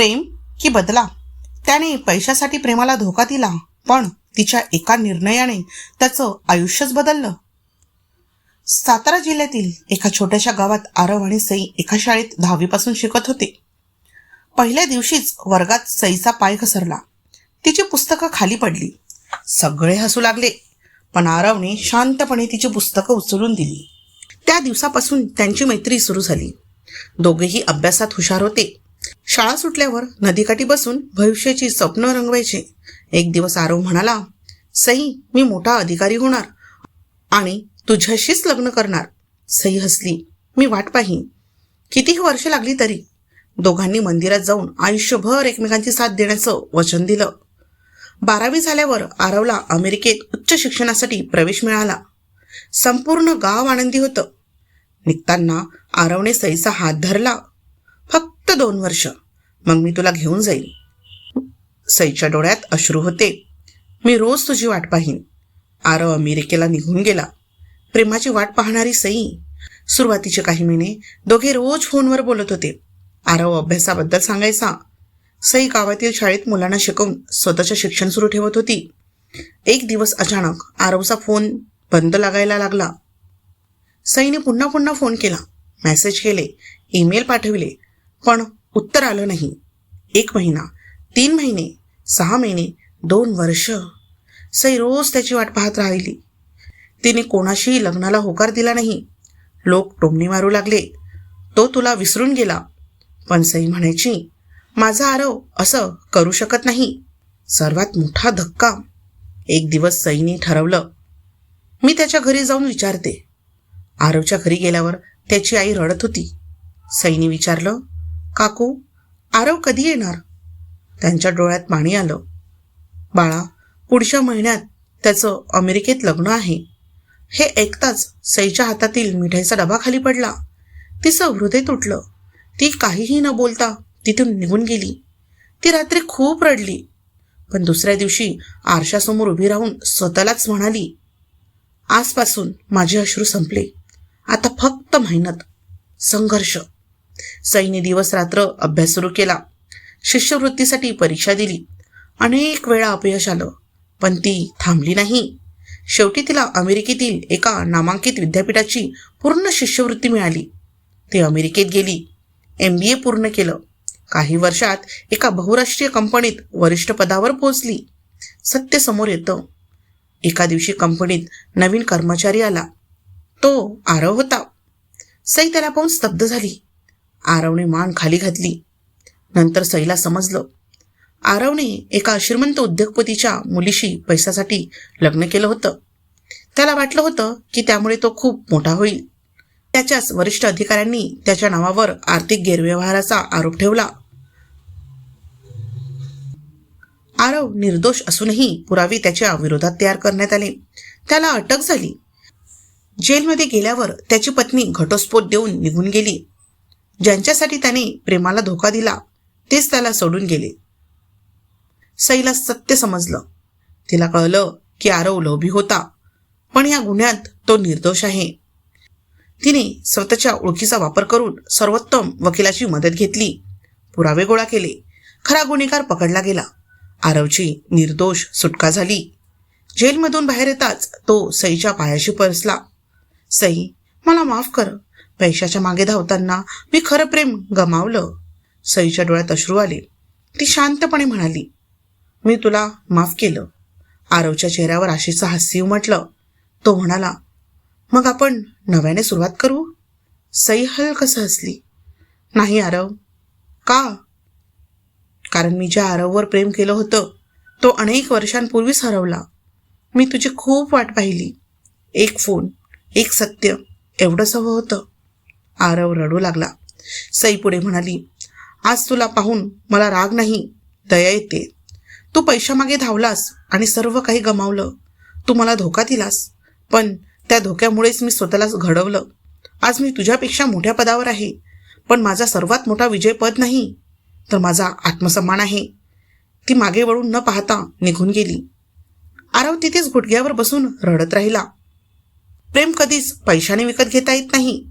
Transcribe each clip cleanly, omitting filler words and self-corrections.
प्रेम की बदला? त्याने पैशासाठी प्रेमाला धोका दिला, पण तिच्या एका निर्णयाने त्याचं आयुष्यच बदललं. सातारा जिल्ह्यातील एका छोट्याशा गावात आरव आणि सई एका शाळेत 10वी शिकत होते. पहिल्या दिवशीच वर्गात सईचा पाय घसरला. तिची पुस्तकं खाली पडली. सगळे हसू लागले, पण आरवने शांतपणे तिची पुस्तकं उचलून दिली. त्या दिवसापासून त्यांची मैत्री सुरू झाली. दोघेही अभ्यासात हुशार होते. शाळा सुटल्यावर नदीकाठी बसून भविष्याची स्वप्न रंगवायचे. एक दिवस आरव म्हणाला, सई, मी मोठा अधिकारी होणार आणि तुझ्याशीच लग्न करणार. सई हसली, मी वाट पाहीन. कितीही वर्ष लागली तरी. दोघांनी मंदिरात जाऊन आयुष्यभर एकमेकांची साथ देण्याचं वचन दिलं. 12वी झाल्यावर आरवला अमेरिकेत उच्च शिक्षणासाठी प्रवेश मिळाला. संपूर्ण गाव आनंदी होतं. निघताना आरवने सईचा हात धरला. फक्त 2 वर्ष, मग मी तुला घेऊन जाईल. सईच्या डोळ्यात अश्रू होते. मी रोज तुझी वाट पाहीन. आरव अमेरिकेला निघून गेला. प्रेमाची वाट पाहणारी सई. सुरुवातीचे काही महिने दोघे रोज फोनवर बोलत होते. आरव अभ्यासाबद्दल सांगायचा. सई गावातील शाळेत मुलांना शिकवून स्वतःचे शिक्षण सुरू ठेवत होती. एक दिवस अचानक आरवचा फोन बंद लागायला लागला. सईने पुन्हा पुन्हा फोन केला, मेसेज केले, ईमेल पाठविले, पण उत्तर आलं नाही. 1 महिना, 3 महिने, 6 महिने, 2 वर्ष. सई रोज त्याची वाट पाहत राहिली. तिने कोणाशीही लग्नाला होकार दिला नाही. लोक टोमणी मारू लागले, तो तुला विसरून गेला. पण सई म्हणायची, माझा आरव असं करू शकत नाही. सर्वात मोठा धक्का. एक दिवस सईने ठरवलं, मी त्याच्या घरी जाऊन विचारते. आरवच्या घरी गेल्यावर त्याची आई रडत होती. सईने विचारलं, काकू, आरव कधी येणार? त्यांच्या डोळ्यात पाणी आलं. बाळा, पुढच्या महिन्यात त्याचं अमेरिकेत लग्न आहे. हे ऐकताच सईच्या हातातील मिठाईचा डबा खाली पडला. तिचं हृदय तुटलं. ती काहीही न बोलता तिथून निघून गेली. ती रात्री खूप रडली, पण दुसऱ्या दिवशी आरशासमोर उभी राहून स्वतःलाच म्हणाली, आजपासून माझे अश्रू संपले. आता फक्त मेहनत, संघर्ष. सईने दिवस रात्र अभ्यास सुरू केला. शिष्यवृत्तीसाठी परीक्षा दिली. अनेक वेळा अपयश आलं, पण ती थांबली नाही. शेवटी तिला अमेरिकेतील एका नामांकित विद्यापीठाची पूर्ण शिष्यवृत्ती मिळाली. ती अमेरिकेत गेली. MBA पूर्ण केलं. काही वर्षात एका बहुराष्ट्रीय कंपनीत वरिष्ठ पदावर पोहोचली. सत्य समोर येतं. एका दिवशी कंपनीत नवीन कर्मचारी आला. तो आरव होता. सई त्याला पाहून स्तब्ध झाली. आरवने मान खाली घातली. नंतर सईला समजलं, आरवने एका श्रीमंत उद्योगपतीच्या मुलीशी पैशासाठी लग्न केलं होतं. त्याला वाटलं होतं की त्यामुळे तो खूप मोठा होईल. त्याच्याच वरिष्ठ अधिकाऱ्यांनी त्याच्या नावावर आर्थिक गैरव्यवहाराचा आरोप ठेवला. आरव निर्दोष असूनही पुरावे त्याच्या विरोधात तयार करण्यात आले. त्याला अटक झाली. जेलमध्ये गेल्यावर त्याची पत्नी घटस्फोट देऊन निघून गेली. ज्यांच्यासाठी त्याने प्रेमाला धोका दिला तेच त्याला सोडून गेले. सईला सत्य समजलं. तिला कळलं की आरव लोभी होता, पण या गुन्ह्यात तो निर्दोष आहे. तिने स्वतःच्या ओळखीचा वापर करून सर्वोत्तम वकिलाची मदत घेतली. पुरावे गोळा केले. खरा गुन्हेगार पकडला गेला. आरवची निर्दोष सुटका झाली. जेलमधून बाहेर येताच तो सईच्या पायाशी परसला. सई, मला माफ कर. पैशाच्या मागे धावताना मी खरं प्रेम गमावलं. सईच्या डोळ्यात अश्रू आले. ती शांतपणे म्हणाली, मी तुला माफ केलं. आरवच्या चेहऱ्यावर आशेचं हास्य उमटलं. तो म्हणाला, मग आपण नव्याने सुरुवात करू? सई हलकसं हसली. नाही आरव. का? कारण मी ज्या आरववर प्रेम केलं होतं तो अनेक वर्षांपूर्वीच हरवला. मी तुझी खूप वाट पाहिली. एक फोन, एक सत्य, एवढंच हवं होतं. आरव रडू लागला. सई पुढे म्हणाली, आज तुला पाहून मला राग नाही, दया येते. तू पैशामागे धावलास आणि सर्व काही गमावलं. तू मला धोका दिलास, पण त्या धोक्यामुळेच मी स्वतःलाच घडवलं. आज मी तुझ्यापेक्षा मोठ्या पदावर आहे, पण माझा सर्वात मोठा विजय पद नाही, तर माझा आत्मसन्मान आहे. ती मागे वळून न पाहता निघून गेली. आरव तिथेच गुडघ्यावर बसून रडत राहिला. प्रेम कधीच पैशाने विकत घेता येत नाही.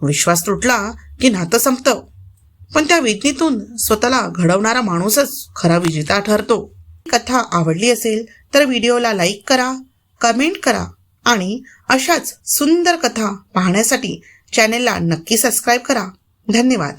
विश्वास तुटला की नातं संपतं, पण त्या वेदनेतून स्वतःला घडवणारा माणूसच खरा विजेता ठरतो. कथा आवडली असेल तर व्हिडिओला लाईक करा, कमेंट करा आणि अशाच सुंदर कथा पाहण्यासाठी चॅनेलला नक्की सबस्क्राईब करा. धन्यवाद.